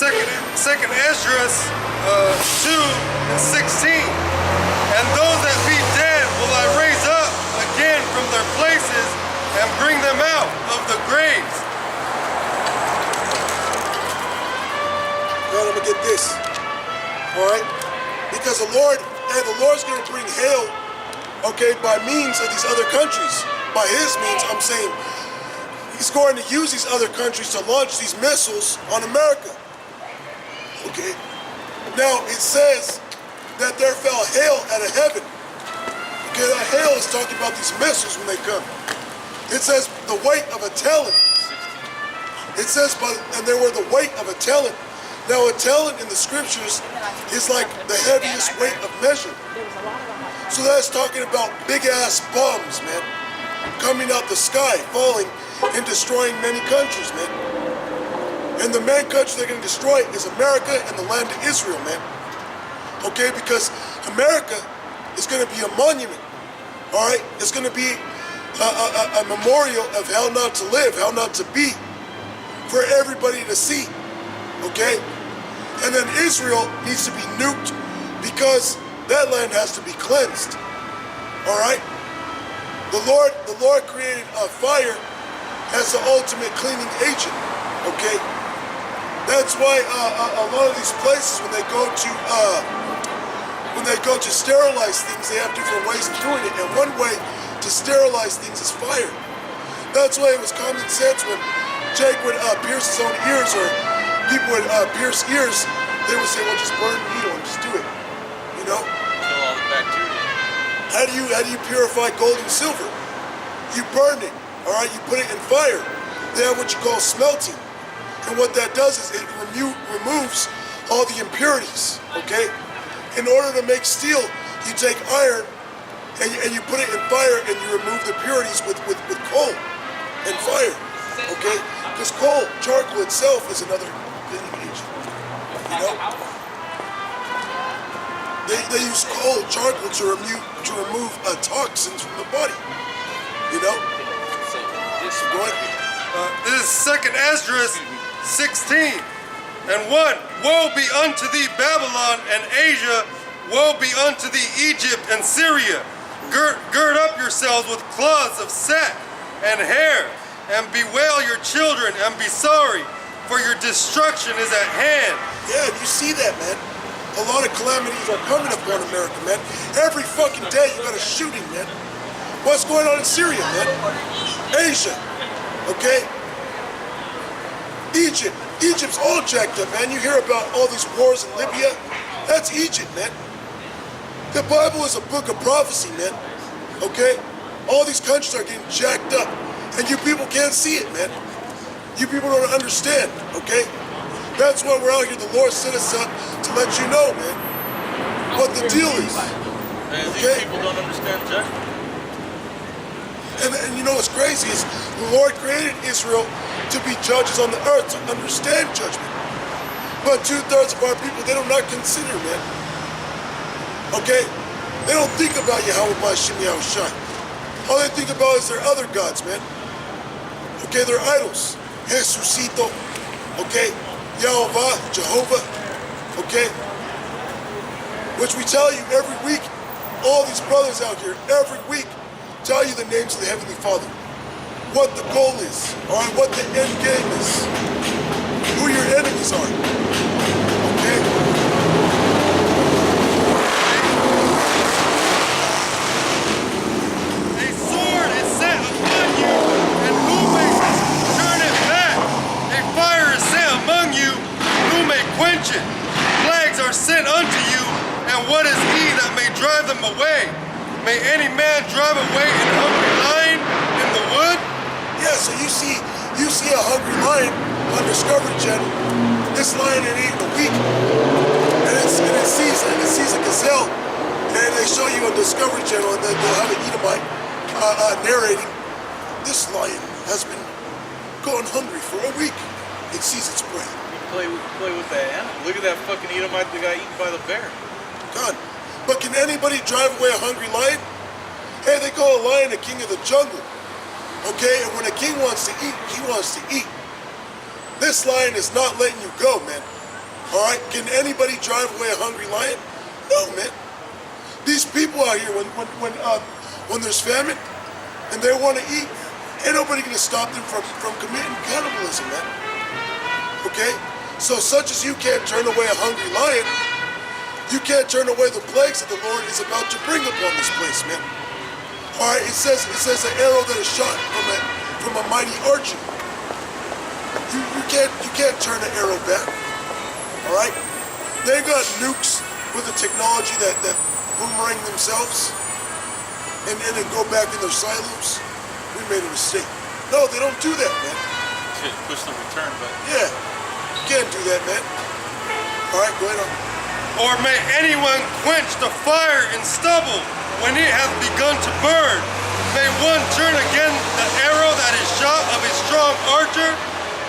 Second Esdras 2:16. And those that be dead will I raise up again from their places and bring them out of the graves. God, I'm gonna get this. All right, because the Lord's going to bring hail, okay, by means of these other countries. By His means, I'm saying He's going to use these other countries to launch these missiles on America. Okay. Now it says that there fell hail out of heaven. Okay, that hail is talking about these missiles when they come. It says the weight of a talent. It says, and they were the weight of a talent. Now, a talent in the scriptures is like the heaviest weight of measure. So that's talking about big-ass bombs, man, coming out the sky, falling and destroying many countries, man. And the main country they're going to destroy is America and the land of Israel, man. Okay, because America is going to be a monument, all right? It's going to be a memorial of how not to live, how not to be, for everybody to see, okay? And then Israel needs to be nuked because that land has to be cleansed. All right? The Lord created a fire as the ultimate cleaning agent. Okay? That's why a lot of these places when they go to sterilize things, they have different ways of doing it. And one way to sterilize things is fire. That's why it was common sense when Jake would pierce his own ears, or people would pierce ears, they would say, well, just burn the needle and just do it, you know? Kill all the bacteria. How do you purify gold and silver? You burn it, all right? You put it in fire. They have what you call smelting. And what that does is it removes all the impurities, okay? In order to make steel, you take iron and you put it in fire and you remove the impurities with coal and fire, okay? Because coal, charcoal itself is another cleaning agent, you know? They use coal, charcoal to remove toxins from the body, you know? This is 2nd Esdras 16. And 1, woe be unto thee, Babylon and Asia, woe be unto thee, Egypt and Syria. Gird up yourselves with cloths of sack and hair, and bewail your children and be sorry, for your destruction is at hand. Yeah, you see that, man. A lot of calamities are coming upon America, man. Every fucking day you got a shooting, man. What's going on in Syria, man? Asia, okay? Egypt. Egypt's all jacked up, man. You hear about all these wars in Libya? That's Egypt, man. The Bible is a book of prophecy, man. Okay? All these countries are getting jacked up. And you people can't see it, man. You people don't understand, okay? That's why we're out here. The Lord set us up to let you know, man, what the deal is. And okay? these people don't understand judgment. And you know what's crazy is the Lord created Israel to be judges on the earth, to understand judgment. But 2/3 of our people, they do not consider, man. Okay? They don't think about Yahweh Ba'Shem Yahushai. All they think about is their other gods, man. Okay, they're idols. Jesucito, okay? Yahweh, Jehovah, okay? Which we tell you every week, all these brothers out here, every week, tell you the names of the Heavenly Father, what the goal is, or what the end game is, who your enemies are, okay? A sword is set upon you, and who may turn it back? A fire is set among you, who may quench it? Plagues are sent unto you, and what is he that may drive them away? May any man drive away an hungry lion in the wood? Yeah, so you see a hungry lion on Discovery Channel. This lion ain't eaten a week, and it sees a gazelle, and they show you on Discovery Channel, and they'll have an Edomite narrating. This lion has been going hungry for a week. It sees its prey. We can play with that animal. Look at that fucking Edomite that got eaten by the bear. God. But can anybody drive away a hungry lion? Hey, they call a lion the king of the jungle. Okay, and when a king wants to eat, he wants to eat. This lion is not letting you go, man. All right, can anybody drive away a hungry lion? No, man. These people out here, when there's famine and they want to eat, ain't nobody gonna stop them from committing cannibalism, man. Okay? So such as you can't turn away a hungry lion, you can't turn away the plagues that the Lord is about to bring upon this place, man. All right, it says an arrow that is shot from a mighty archer. You can't turn an arrow back. All right, they got nukes with the technology that boomerang themselves and then go back in their silos. We made a mistake. No, they don't do that, man. Push the return button. Yeah, you can't do that, man. All right, go ahead on. Or may anyone quench the fire in stubble when it hath begun to burn. May one turn again the arrow that is shot of a strong archer.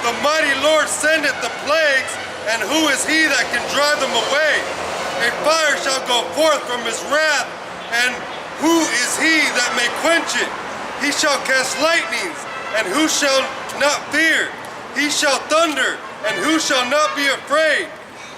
The mighty Lord sendeth the plagues, and who is he that can drive them away? A fire shall go forth from his wrath, and who is he that may quench it? He shall cast lightnings, and who shall not fear? He shall thunder, and who shall not be afraid?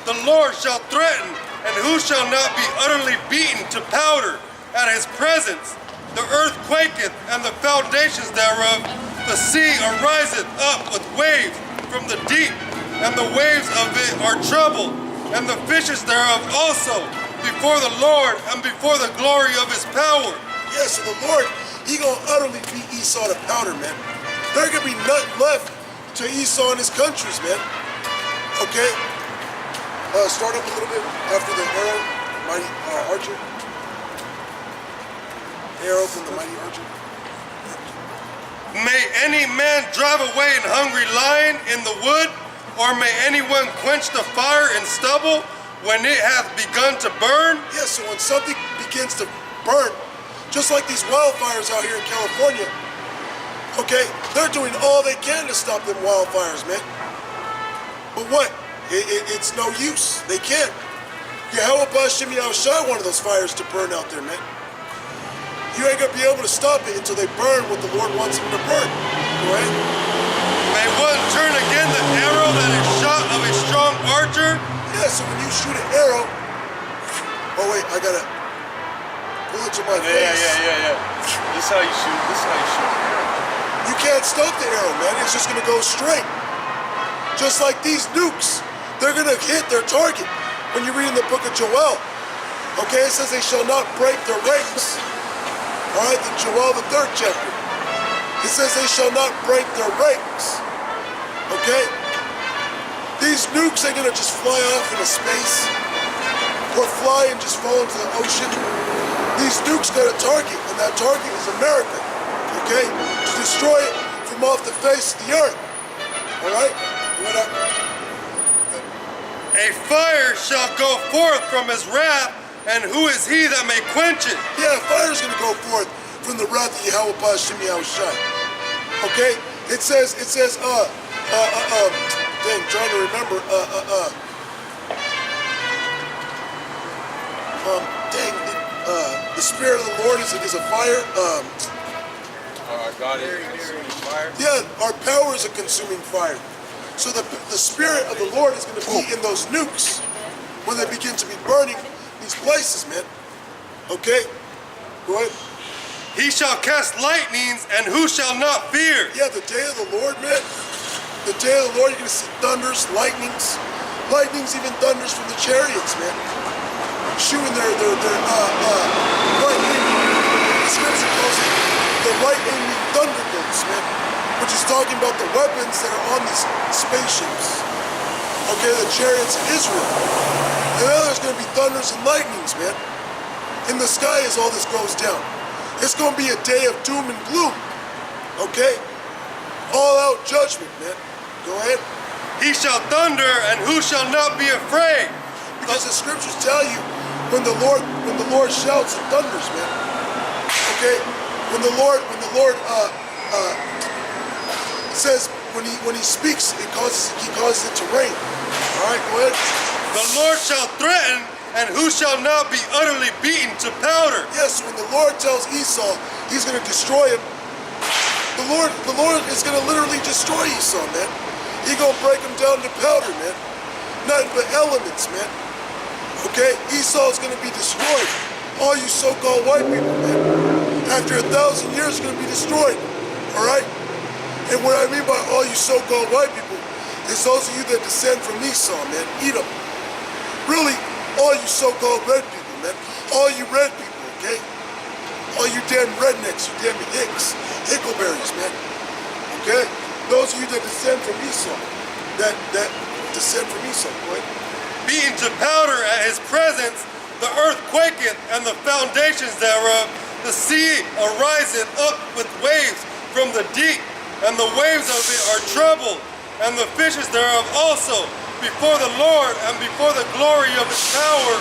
The Lord shall threaten, and who shall not be utterly beaten to powder at his presence? The earth quaketh, and the foundations thereof. The sea ariseth up with waves from the deep, and the waves of it are troubled, and the fishes thereof also, before the Lord and before the glory of his power. Yeah, so the Lord, he gonna utterly beat Esau to powder, man. There gonna be nothing left to Esau and his countries, man. Okay? Start up a little bit after the arrow, mighty archer. Arrow from the mighty archer. May any man drive away an hungry lion in the wood, or may anyone quench the fire in stubble when it hath begun to burn? Yeah, so when something begins to burn, just like these wildfires out here in California, okay, they're doing all they can to stop them wildfires, man. But what? It's no use. They can't. Yahweh Shimmy Shai one of those fires to burn out there, man. You ain't gonna be able to stop it until they burn what the Lord wants them to burn. Right? May one turn again the arrow that is shot of a strong archer? Yeah, so when you shoot an arrow, oh wait, I gotta pull it to my face. Yeah. This is how you shoot. This is how you shoot an arrow. You can't stop the arrow, man. It's just gonna go straight. Just like these nukes, they're gonna hit their target. When you read in the book of Joel, okay, it says they shall not break their ranks. All right, the Joel, the 3rd chapter. It says they shall not break their ranks. Okay? These nukes ain't gonna just fly off into space or fly and just fall into the ocean. These nukes got a target, and that target is America. Okay? To destroy it from off the face of the earth. All right? A fire shall go forth from his wrath, and who is he that may quench it? Yeah, fire's gonna go forth from the wrath of Yahweh Shimmy Shai. Okay? It says, dang, trying to remember, the Spirit of the Lord is a fire. God is a consuming fire. Yeah, our power is a consuming fire. So the Spirit of the Lord is going to be in those nukes when they begin to be burning these places, man. Okay? Go ahead. He shall cast lightnings, and who shall not fear? Yeah, the day of the Lord, man. The day of the Lord, you're going to see thunders, lightnings. Lightnings, even thunders from the chariots, man. Shooting their lightning. The scripture calls it the lightning thunderbolts, man. Which is talking about the weapons that are on these spaceships. Okay, the chariots of Israel. And now there's going to be thunders and lightnings, man. In the sky as all this goes down. It's going to be a day of doom and gloom. Okay? All out judgment, man. Go ahead. He shall thunder, and who shall not be afraid? Because the scriptures tell you when the Lord shouts and thunders, man. Okay? When the Lord says when he speaks, he causes it to rain. All right, go ahead. The Lord shall threaten, and who shall not be utterly beaten to powder? Yes, when the Lord tells Esau he's going to destroy him, the Lord is going to literally destroy Esau, man. He's going to break him down to powder, man. nothing but elements, man. Okay? Esau is going to be destroyed. All you so-called white people, man. After 1,000 years, it's going to be destroyed. All right? And what I mean by all you so-called white people is those of you that descend from Esau, man. Edom. Really, all you so-called red people, man. All you red people, okay? All you damn rednecks, you damn hicks, hickleberries, man. Okay? Those of you that descend from Esau, that descend from Esau, go ahead. Beaten to powder at his presence, the earth quaketh, and the foundations thereof. The sea ariseth up with waves from the deep, and the waves of it are troubled, and the fishes thereof also, before the Lord, and before the glory of his power.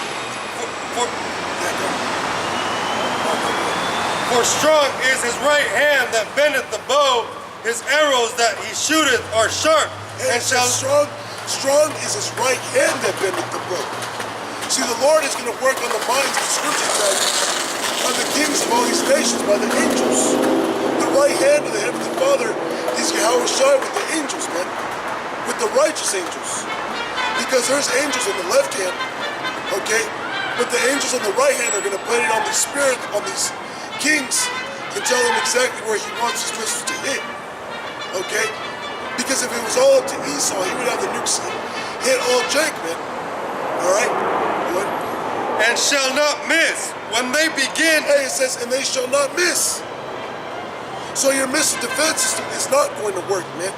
For strong is his right hand that bendeth the bow, his arrows that he shooteth are sharp, and shall... Strong is his right hand that bendeth the bow. See, the Lord is going to work on the minds of the scripture writers, on the kings of all these nations by the angels. The right hand of the Heavenly Father is Yahweh Shai with the angels, man. With the righteous angels. Because there's angels on the left hand, okay? But the angels on the right hand are going to put it on the spirit, on these kings, and tell them exactly where he wants his missiles to hit, okay? Because if it was all up to Esau, he would have the nukes hit all Jake, man. All right? Good. And shall not miss when they begin. Hey, it says, and they shall not miss. So your missile defense system is not going to work, man.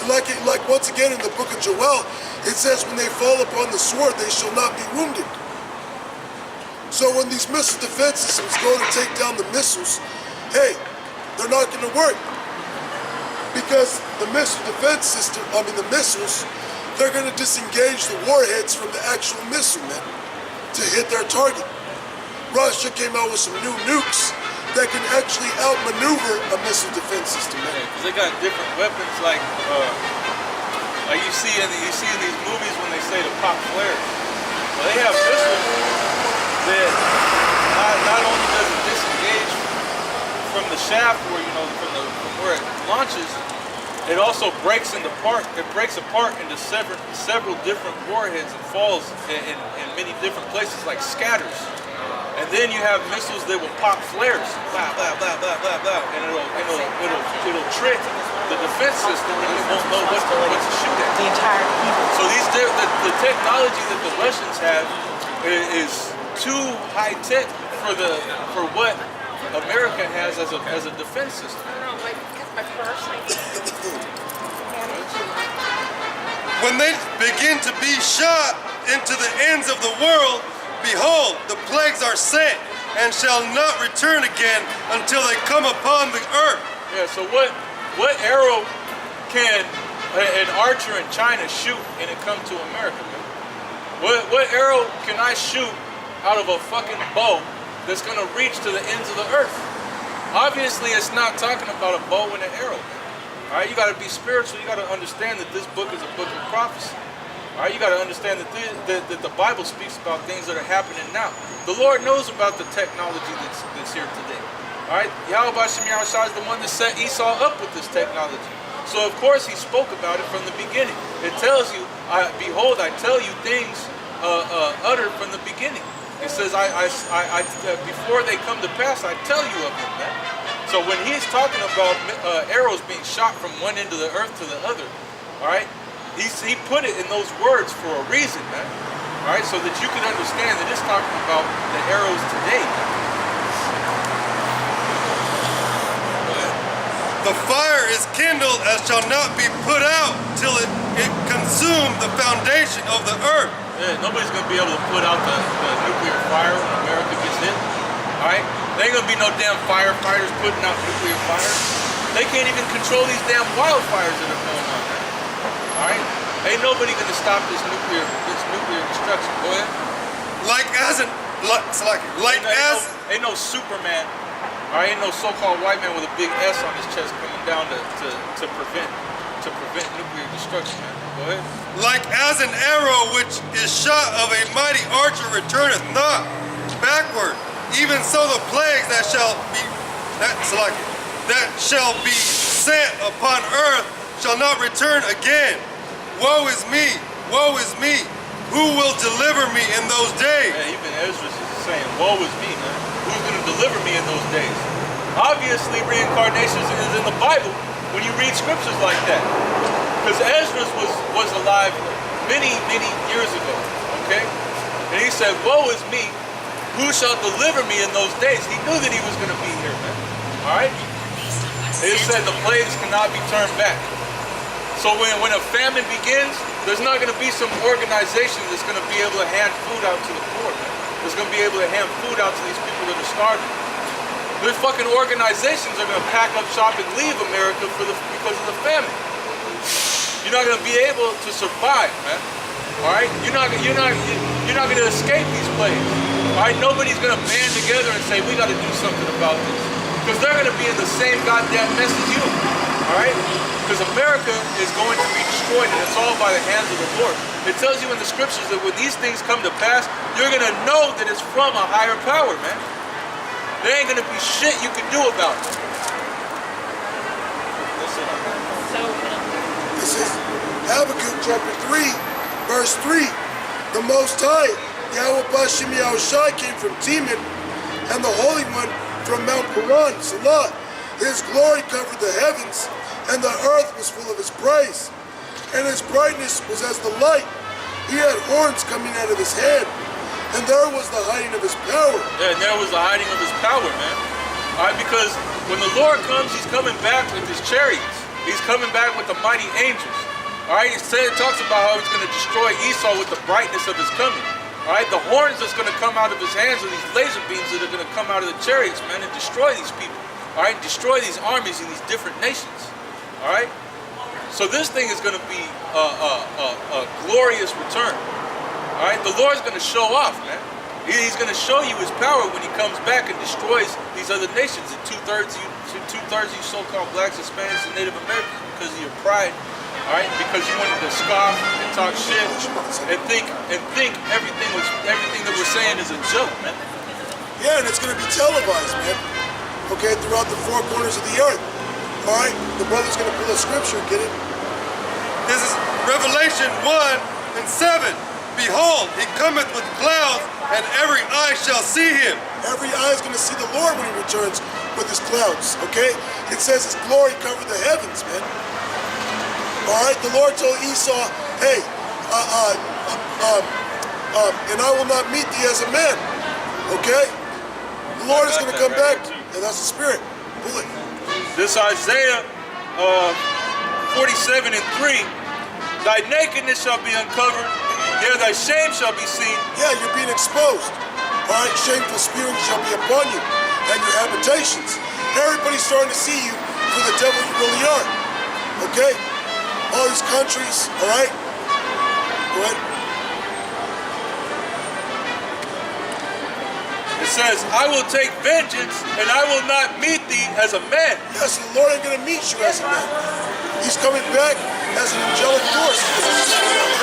Like once again in the book of Joel, it says when they fall upon the sword, they shall not be wounded. So when these missile defense systems go to take down the missiles, hey, they're not going to work. Because the missile defense system, the missiles, they're going to disengage the warheads from the actual missile, man, to hit their target. Russia came out with some new nukes that can actually outmaneuver a missile defense system, man. Yeah, 'cause they got different weapons, like you see in these movies when they say to pop flares. Well, they have missiles that not only does it disengage from the shaft, where from where it launches, it also breaks apart into several different warheads and falls in many different places, like scatters. And then you have missiles that will pop flares, blah blah blah blah blah blah, and it'll trick the defense system, and it won't know what to shoot at. The entire people. So the technology that the Russians have is too high tech for what America has as a defense system. When they begin to be shot into the ends of the world, behold, the plagues are sent, and shall not return again until they come upon the earth. Yeah, so what arrow can an archer in China shoot and it come to America, man? What arrow can I shoot out of a fucking bow that's gonna reach to the ends of the earth? Obviously, it's not talking about a bow and an arrow. All right, you got to be spiritual. You got to understand that this book is a book of prophecy. All right, you got to understand that the Bible speaks about things that are happening now. The Lord knows about the technology that's here today. All right, Yahweh Shem Yahushua is the one that set Esau up with this technology. So of course he spoke about it from the beginning. It tells you, behold, I tell you things uttered from the beginning. It says, before they come to pass, I tell you of them, man. So when he's talking about arrows being shot from one end of the earth to the other, all right, he put it in those words for a reason, man. All right, so that you can understand that it's talking about the arrows today. The fire is kindled as shall not be put out till it consume the foundation of the earth. Yeah, nobody's gonna be able to put out the nuclear fire when America gets hit. All right, there ain't gonna be no damn firefighters putting out nuclear fires. They can't even control these damn wildfires that are going on now. All right, ain't nobody gonna stop this nuclear destruction. Go ahead. Ain't no Superman. All right, ain't no so-called white man with a big S on his chest coming down to prevent nuclear destruction, man. Go ahead. Like as an arrow which is shot of a mighty archer returneth not backward, even so the plagues that shall be sent upon earth shall not return again. Woe is me, woe is me. Who will deliver me in those days? Yeah, even Ezra is saying, woe is me, man. Who's going to deliver me in those days? Obviously, reincarnation is in the Bible when you read scriptures like that. Because Ezra was alive many, many years ago, okay? And he said, woe is me. Who shall deliver me in those days? He knew that he was going to be here, man. All right? It said the plagues cannot be turned back. So when a famine begins, there's not going to be some organization that's going to be able to hand food out to the poor, man. That's going to be able to hand food out to these people that are starving. Those fucking organizations are going to pack up shop and leave America because of the famine. You're not going to be able to survive, man. All right? You're not going to escape these plagues. All right? Nobody's going to band together and say, we got to do something about this. Because they're going to be in the same goddamn mess as you. All right? Because America is going to be destroyed, and it's all by the hands of the Lord. It tells you in the scriptures that when these things come to pass, you're going to know that it's from a higher power, man. There ain't going to be shit you can do about it. This is Habakkuk chapter 3, verse 3. The Most High, Yahweh Bashem Yahushai, came from Teman, and the Holy One from Mount Paran, Salah. His glory covered the heavens, and the earth was full of his praise. And his brightness was as the light. He had horns coming out of his head, and there was the hiding of his power. Yeah, and there was the hiding of his power, man. All right, because when the Lord comes, he's coming back with his chariots. He's coming back with the mighty angels. All right, it talks about how he's going to destroy Esau with the brightness of his coming. All right, the horns that's going to come out of his hands are these laser beams that are going to come out of the chariots, man, and destroy these people. All right, destroy these armies in these different nations. All right, so this thing is going to be a glorious return. All right, the Lord's going to show off, man. He's going to show you his power when he comes back and destroys these other nations. And two-thirds of you so-called blacks, Hispanics, and Native Americans because of your pride. All right, because you wanted to scoff and talk shit and think everything that we're saying is a joke, man. Yeah, and it's going to be televised, man. Okay, throughout the four corners of the earth. All right, the brother's going to pull a scripture, get it? This is Revelation 1 and 7. Behold, he cometh with clouds, and every eye shall see him. Every eye is going to see the Lord when he returns with his clouds, okay? It says his glory covered the heavens, man. All right, the Lord told Esau, hey, and I will not meet thee as a man, okay? The Lord is going to come back, and that's the spirit. Pull it. This Isaiah 47 and 3, thy nakedness shall be uncovered, yeah, thy shame shall be seen. Yeah, you're being exposed. All right, shameful spirit shall be upon you and your habitations. Everybody's starting to see you for the devil you really are. Okay? All these countries, all right? Go ahead. It says, I will take vengeance and I will not meet thee as a man. Yes, the Lord ain't going to meet you as a man. He's coming back as an angelic force.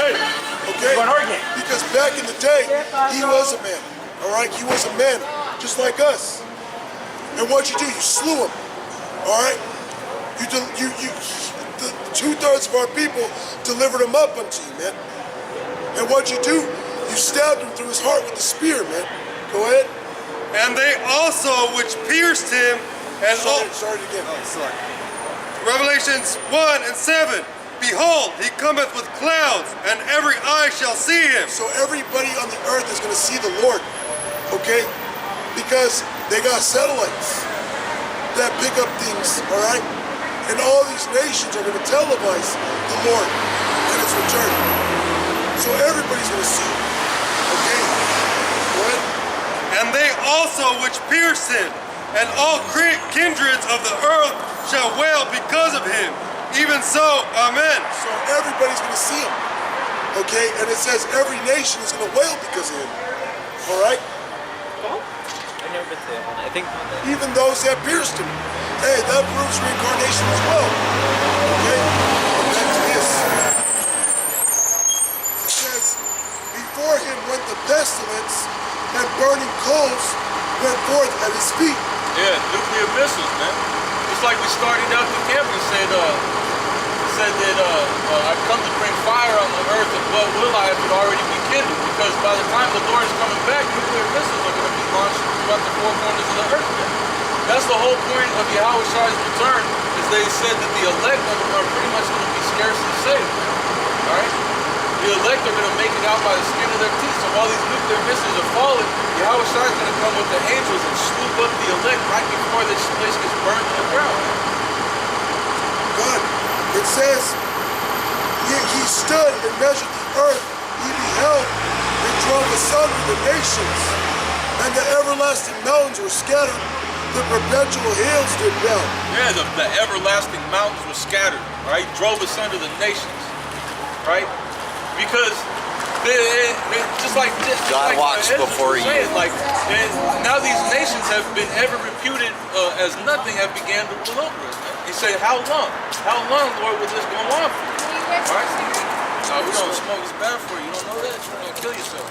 Hey. Okay? Because back in the day, he was a man. All right? He was a man, just like us. And what you do, you slew him. All right? The two-thirds of our people delivered him up unto you, man. And what you do, you stabbed him through his heart with the spear, man. Go ahead. And they also which pierced him and Start it again. Oh, sorry. Revelations 1 and 7. Behold, he cometh with clouds, and every eye shall see him. So everybody on the earth is going to see the Lord, okay? Because they got satellites that pick up things, all right? And all these nations are going to televise the Lord and his return. So everybody's going to see him, okay? Go ahead. And they also which pierced him, and all kindreds of the earth shall wail because of him. Even so, amen. So everybody's going to see him, okay? And it says every nation is going to wail because of him, all right? I've never been to that one. I think Even those that pierced him. Hey, that proves reincarnation as well, okay? And back to this. It says, before him went the pestilence, and burning coals went forth at his feet. Yeah, nuclear missiles, man. Just like we started out the camp and said said that I've come to bring fire on the earth, and what will I if it already be kindled? Because by the time the Lord is coming back, nuclear missiles are going to be launched throughout the four corners of the earth. Man. That's the whole point of Yahweh Shai's return, is they said that the elect are pretty much going to be scarcely saved. All right? The elect are going to make it out by the skin of their teeth. So while these nuclear missiles are falling, Yahweh Shai is going to come with the angels and swoop up the elect right before this place gets burned to the ground. God, it says, he stood and measured the earth, he beheld and drove asunder the nations, and the everlasting mountains were scattered, the perpetual hills did melt. Yeah, the everlasting mountains were scattered, right? Drove asunder the nations, right? Because just like God walks Ezra before was saying, like now these nations have been ever reputed as nothing, have began to rule over us. Man. He said, how long? How long, Lord, will this go on for? All right? No, we don't smoke. It's bad for you. You don't know that? You're going to kill yourself.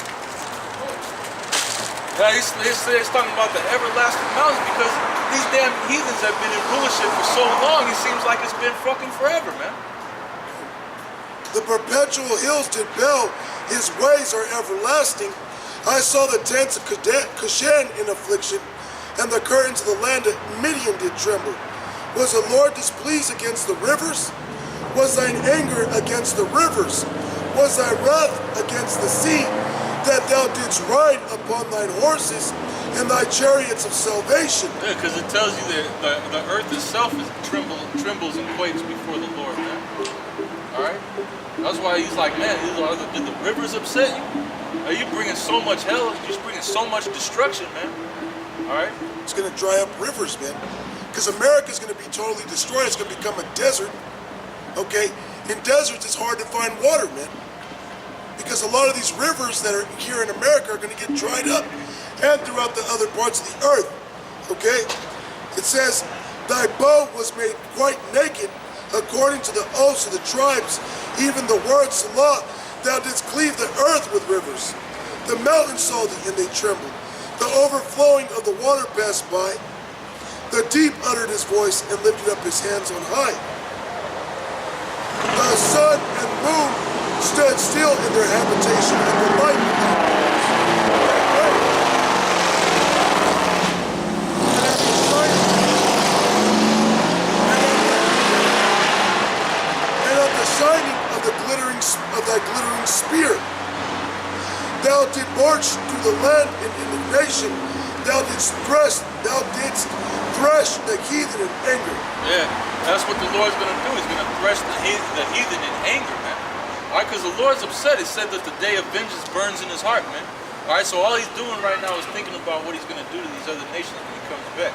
Now, he's talking about the everlasting mountains because these damn heathens have been in rulership for so long, it seems like it's been fucking forever, man. The perpetual hills did bow, his ways are everlasting. I saw the tents of Cushan in affliction, and the curtains of the land of Midian did tremble. Was the Lord displeased against the rivers? Was thine anger against the rivers? Was thy wrath against the sea, that thou didst ride upon thine horses and thy chariots of salvation? Yeah, because it tells you that the earth itself trembles and quakes before the Lord, man. All right? That's why he's like, man, did the rivers upset you? Are you bringing so much hell? You're just bringing so much destruction, man. All right? It's going to dry up rivers, man. Because America's going to be totally destroyed. It's going to become a desert. Okay? In deserts, it's hard to find water, man. Because a lot of these rivers that are here in America are going to get dried up, and throughout the other parts of the earth. Okay? It says, thy bow was made quite naked, according to the oaths of the tribes, even the word Salah, thou didst cleave the earth with rivers. The mountains saw thee, and they trembled. The overflowing of the water passed by. The deep uttered his voice and lifted up his hands on high. The sun and moon stood still in their habitation, and the light of their shining of thy glittering spear. Thou didst march through the land in indignation. Thou didst thresh the heathen in anger. Yeah, that's what the Lord's going to do. He's going to thresh the heathen in anger, man. All right, because the Lord's upset. It said that the day of vengeance burns in his heart, man. All right, so all he's doing right now is thinking about what he's going to do to these other nations when he comes back.